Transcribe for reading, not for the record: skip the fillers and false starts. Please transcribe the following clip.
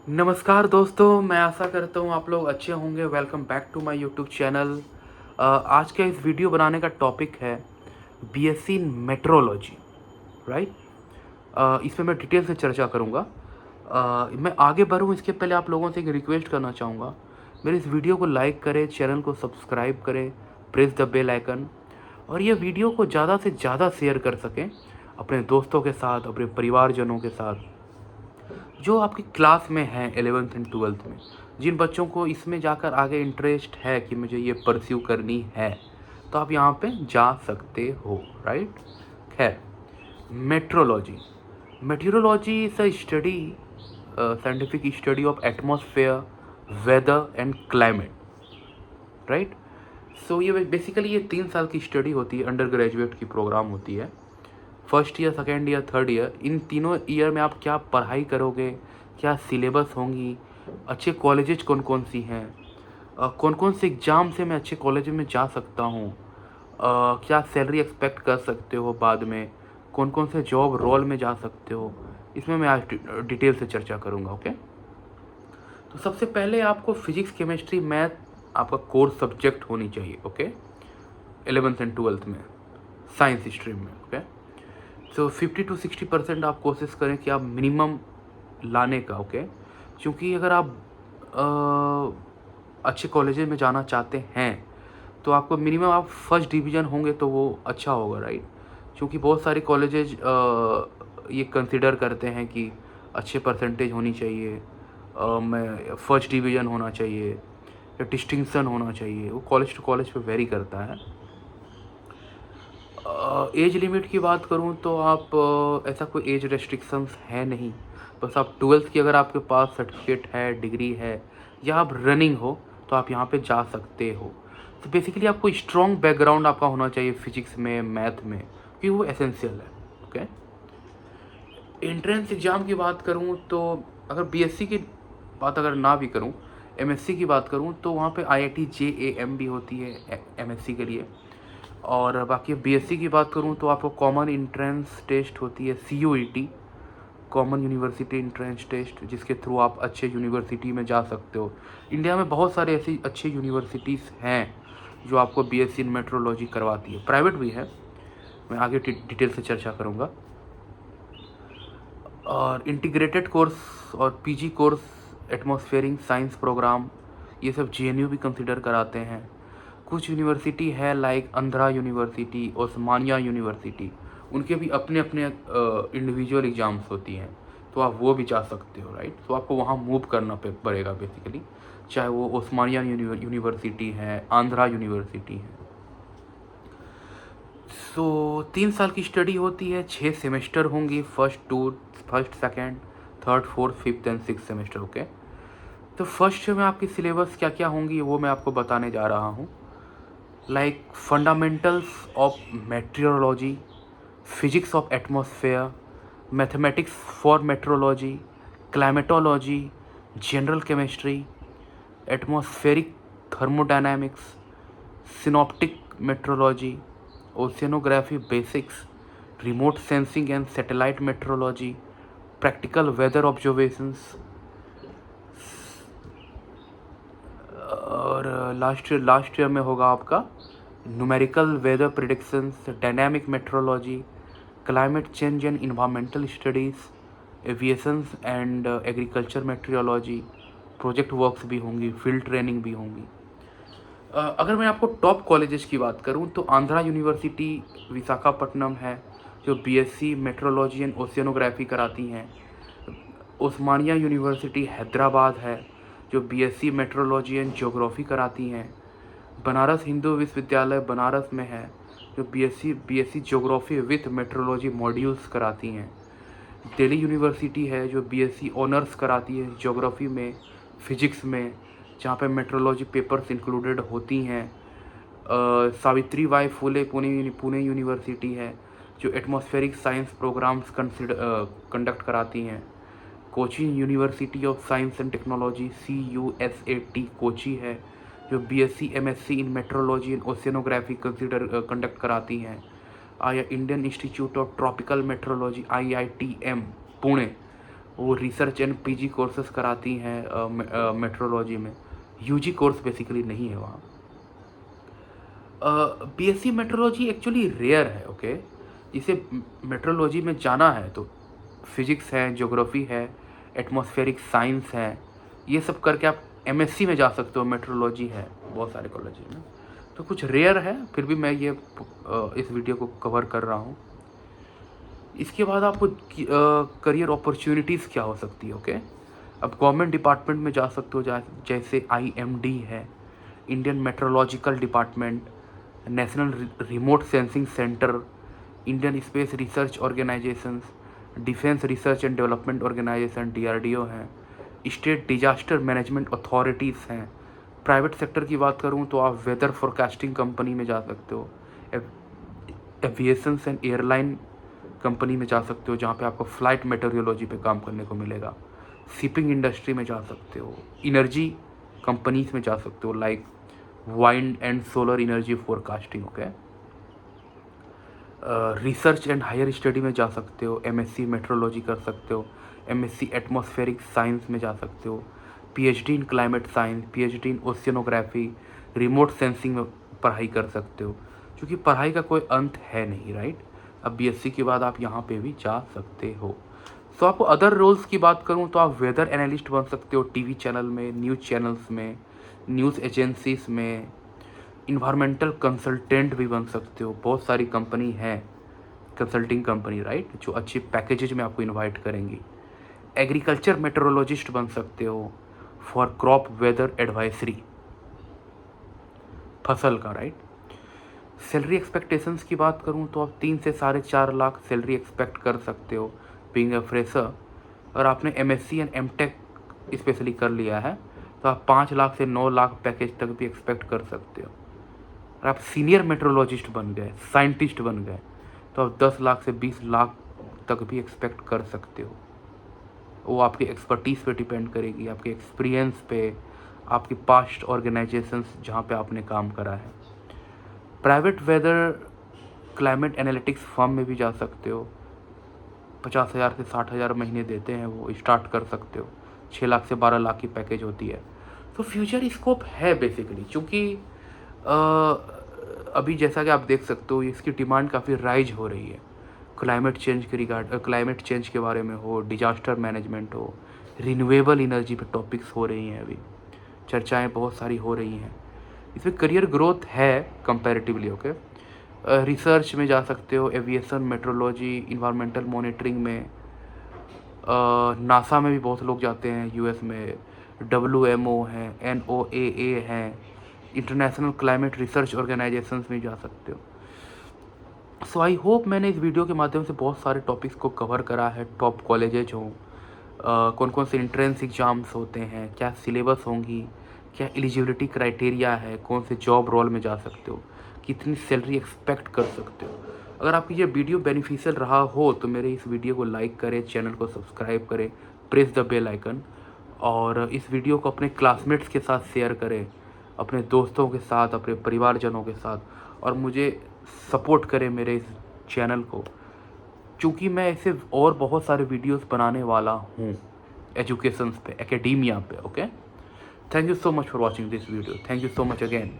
नमस्कार दोस्तों, मैं आशा करता हूँ आप लोग अच्छे होंगे। Welcome back to my YouTube channel. आज का इस वीडियो बनाने का टॉपिक है बीएससी इन मेट्रोलॉजी, राइट। इसमें मैं डिटेल से चर्चा करूँगा। मैं आगे बढ़ूँ इसके पहले आप लोगों से एक रिक्वेस्ट करना चाहूँगा, मेरे इस वीडियो को लाइक करें, चैनल को सब्सक्राइब करें, प्रेस द बेल आइकन, और ये वीडियो को ज़्यादा से ज़्यादा शेयर कर सकें अपने दोस्तों के साथ, अपने परिवारजनों के साथ जो आपकी क्लास में हैं 11th एंड 12th में। जिन बच्चों को इसमें जाकर आगे इंटरेस्ट है कि मुझे ये परस्यू करनी है, तो आप यहाँ पे जा सकते हो, राइट। खैर, meteorology meteorology is a study, scientific study of atmosphere, weather and climate, right. So ये बेसिकली ये 3 साल की स्टडी होती है, अंडर ग्रेजुएट की प्रोग्राम होती है। First year, second year, third year, इन तीनों ईयर में आप क्या पढ़ाई करोगे, क्या सिलेबस होंगी, अच्छे कॉलेजेज कौन कौन सी हैं, कौन कौन से एग्ज़ाम से मैं अच्छे कॉलेज में जा सकता हूँ, क्या सैलरी एक्सपेक्ट कर सकते हो बाद में, कौन कौन से जॉब रोल में जा सकते हो, इसमें मैं आज डिटेल से चर्चा करूँगा। ओके, तो सबसे पहले आपको फिजिक्स, केमिस्ट्री, मैथ आपका कोर सब्जेक्ट होनी चाहिए। ओके, 11th एंड 12th में साइंस स्ट्रीम में। ओके, तो 50 to 60% आप कोशिश करें कि आप मिनिमम लाने का। ओके, क्योंकि अगर आप अच्छे कॉलेजेस में जाना चाहते हैं तो आपको मिनिमम आप फर्स्ट डिवीज़न होंगे तो वो अच्छा होगा, राइट। क्योंकि बहुत सारे कॉलेजेज ये कंसिडर करते हैं कि अच्छे परसेंटेज होनी चाहिए, मैं फर्स्ट डिवीज़न होना चाहिए या डिस्टिंक्शन होना चाहिए। वो कॉलेज टू कॉलेज पे वेरी करता है। एज लिमिट की बात करूं तो आप ऐसा कोई एज रेस्ट्रिक्शंस है नहीं, बस आप 12th की अगर आपके पास सर्टिफिकेट है, डिग्री है, या आप रनिंग हो तो आप यहाँ पे जा सकते हो। तो बेसिकली आपको स्ट्रॉन्ग बैकग्राउंड आपका होना चाहिए फिजिक्स में, मैथ में, क्योंकि वो एसेंशियल है। ओके, एंट्रेंस एग्ज़ाम की बात करूँ तो अगर बीएससी की बात अगर ना भी करूँ, एमएससी की बात करूँ तो वहाँ पे आईआईटी जेएएम भी होती है एमएससी के लिए। और बाकी बीएससी की बात करूँ तो आपको कॉमन इंट्रेंस टेस्ट होती है, CUET, common university entrance test, जिसके थ्रू आप अच्छे यूनिवर्सिटी में जा सकते हो। इंडिया में बहुत सारे ऐसी अच्छी यूनिवर्सिटीज़ हैं जो आपको बीएससी इन मेट्रोलॉजी करवाती है, प्राइवेट भी है, मैं आगे डिटेल से चर्चा करूँगा। और इंटीग्रेटेड कोर्स और PG course, atmospheric science programme, ये सब जेएनयू भी कंसिडर कराते हैं। कुछ यूनिवर्सिटी है like Andhra university, Osmania university, उनके भी अपने अपने इंडिविजुअल एग्ज़ाम्स होती हैं, तो आप वो भी जा सकते हो, राइट। तो आपको वहाँ मूव करना पड़ेगा बेसिकली, चाहे वो ओस्मानिया यूनिवर्सिटी है, आंध्रा यूनिवर्सिटी है। सो 3 साल की स्टडी होती है, 6 सेमेस्टर होंगी, first, second, third, fourth, fifth and six semester. Okay, तो फर्स्ट में आपकी सिलेबस क्या क्या होंगी वो मैं आपको बताने जा रहा हूँ। Like fundamentals of meteorology, physics of atmosphere, mathematics for meteorology, climatology, general chemistry, atmospheric thermodynamics, synoptic meteorology, oceanography basics, remote sensing and satellite meteorology, practical weather observations, और लास्ट ईयर में होगा आपका numerical weather predictions, dynamic meteorology, climate change and environmental studies, aviations and agriculture meteorology, project works भी होंगी, field training भी होंगी। अगर मैं आपको टॉप कॉलेजेस की बात करूं तो आंध्रा यूनिवर्सिटी विशाखापट्टनम है जो बीएससी मेट्रोलॉजी एंड ओशियनोग्राफी कराती हैं। ओस्मानिया यूनिवर्सिटी हैदराबाद है जो बीएससी मेट्रोलॉजी एंड ज्योग्राफी कराती हैं। बनारस हिंदू विश्वविद्यालय बनारस में है जो BSc geography with metrology modules कराती हैं। दिल्ली यूनिवर्सिटी है जो बीएससी ऑनर्स कराती है ज्योग्राफी में, फिजिक्स में, जहाँ पे मेट्रोलॉजी पेपर्स इंक्लूडेड होती हैं। सावित्री बाई फुले पुणे यूनिवर्सिटी है जो एटमॉस्फेरिक साइंस प्रोग्राम्स कंडक्ट कराती हैं। Kochi university of science and technology, CUSAT Kochi है जो BSc MSc in metrology and oceanography conduct कराती हैं। आया Indian institute of tropical metrology, IITM Pune, वो रिसर्च एंड पीजी कोर्सेज कराती हैं मेट्रोलॉजी में। यूजी कोर्स बेसिकली नहीं है वहाँ। बीएससी मेट्रोलॉजी एक्चुअली रेयर है, ओके। जिसे मेट्रोलॉजी में जाना है तो फिजिक्स है, ज्योग्राफी है, एटमॉस्फेरिक साइंस है, ये सब करके आप एमएससी में जा सकते हो। मेट्रोलॉजी है बहुत सारे कॉलेज में, तो कुछ रेयर है, फिर भी मैं ये इस वीडियो को कवर कर रहा हूँ। इसके बाद आपको करियर अपॉर्चुनिटीज़ क्या हो सकती है, ओके। अब गवर्नमेंट डिपार्टमेंट में जा सकते हो, जैसे आईएमडी है, Indian meteorological department, national remote sensing centre, Indian space research organisations, defence research and development organisation DRDO हैं, स्टेट डिजास्टर मैनेजमेंट अथॉरिटीज़ हैं। प्राइवेट सेक्टर की बात करूं तो आप वेदर फोरकास्टिंग कंपनी में जा सकते हो, एविएशन एंड एयरलाइन कंपनी में जा सकते हो जहाँ पे आपको फ्लाइट मेटेरियोलॉजी पे काम करने को मिलेगा। शिपिंग इंडस्ट्री में जा सकते हो, एनर्जी कंपनीज में जा सकते हो, like wind and solar energy forecasting, okay. Research and higher study में जा सकते हो, एमएससी मेट्रोलॉजी कर सकते हो, एमएससी एटमॉस्फेरिक साइंस में जा सकते हो, PhD in climate science, PhD in oceanography, remote sensing में पढ़ाई कर सकते हो, क्योंकि पढ़ाई का कोई अंत है नहीं, राइट। अब बीएससी के बाद आप यहाँ पे भी जा सकते हो। तो आपको अदर रोल्स की बात करूँ तो आप वेदर एनालिस्ट बन सकते हो, टीवी चैनल में, न्यूज़ चैनल्स में, न्यूज़ एजेंसीज में, इन्वायरमेंटल कंसल्टेंट भी बन सकते हो। बहुत सारी कंपनी है कंसल्टिंग कंपनी, राइट, जो अच्छी पैकेजेज में आपको इनवाइट करेंगी। एग्रीकल्चर मेट्रोलॉजिस्ट बन सकते हो फॉर क्रॉप वेदर एडवाइजरी, फसल का, राइट। सैलरी एक्सपेक्टेशंस की बात करूं तो आप 3 से 4.5 लाख सैलरी एक्सपेक्ट कर सकते हो बीइंग अ फ्रेशर। और आपने एमएससी एंड एमटेक स्पेशली कर लिया है तो आप 5 लाख से 9 लाख पैकेज तक भी एक्सपेक्ट कर सकते हो। और आप सीनियर मेट्रोलॉजिस्ट बन गए, साइंटिस्ट बन गए, तो आप 10 लाख से 20 लाख तक भी एक्सपेक्ट कर सकते हो। वो आपकी एक्सपर्टीज़ पे डिपेंड करेगी, आपके एक्सपीरियंस पे, आपकी पास्ट ऑर्गेनाइजेशंस जहाँ पे आपने काम करा है। Private weather climate analytics firm में भी जा सकते हो, 50,000 से 60,000 महीने देते हैं, वो स्टार्ट कर सकते हो। 6 लाख से 12 लाख की पैकेज होती है। तो फ्यूचर स्कोप है बेसिकली, क्योंकि अभी जैसा कि आप देख सकते हो इसकी डिमांड काफ़ी राइज हो रही है। क्लाइमेट चेंज के क्लाइमेट चेंज के बारे में हो, डिजास्टर मैनेजमेंट हो, रिन्यूएबल एनर्जी पे टॉपिक्स हो रही हैं, अभी चर्चाएं बहुत सारी हो रही हैं। इसमें करियर ग्रोथ है कंपैरेटिवली, ओके। रिसर्च में जा सकते हो, एविएशन, मेट्रोलॉजी, इन्वायरमेंटल मॉनिटरिंग में, नासा में भी बहुत लोग जाते हैं, यूएस में WMO है, NOAA है, इंटरनेशनल क्लाइमेट रिसर्च ऑर्गेनाइजेशंस में जा सकते हो। सो आई होप मैंने इस वीडियो के माध्यम से बहुत सारे टॉपिक्स को कवर करा है। टॉप कॉलेजेज हों, कौन कौन से एंट्रेंस एग्ज़ाम्स होते हैं, क्या सिलेबस होंगी, क्या एलिजिबिलिटी क्राइटेरिया है, कौन से जॉब रोल में जा सकते हो, कितनी सैलरी एक्सपेक्ट कर सकते हो। अगर आपकी ये वीडियो बेनिफिशियल रहा हो तो मेरे इस वीडियो को लाइक करें, चैनल को सब्सक्राइब करें, प्रेस द बेल आइकन, और इस वीडियो को अपने क्लासमेट्स के साथ शेयर करें, अपने दोस्तों के साथ, अपने परिवारजनों के साथ, और मुझे सपोर्ट करें मेरे इस चैनल को, क्योंकि मैं ऐसे और बहुत सारे वीडियोस बनाने वाला हूँ एजुकेशन पे, एकेडेमिया पे, okay. Thank you so much for watching this video. Thank you so much again.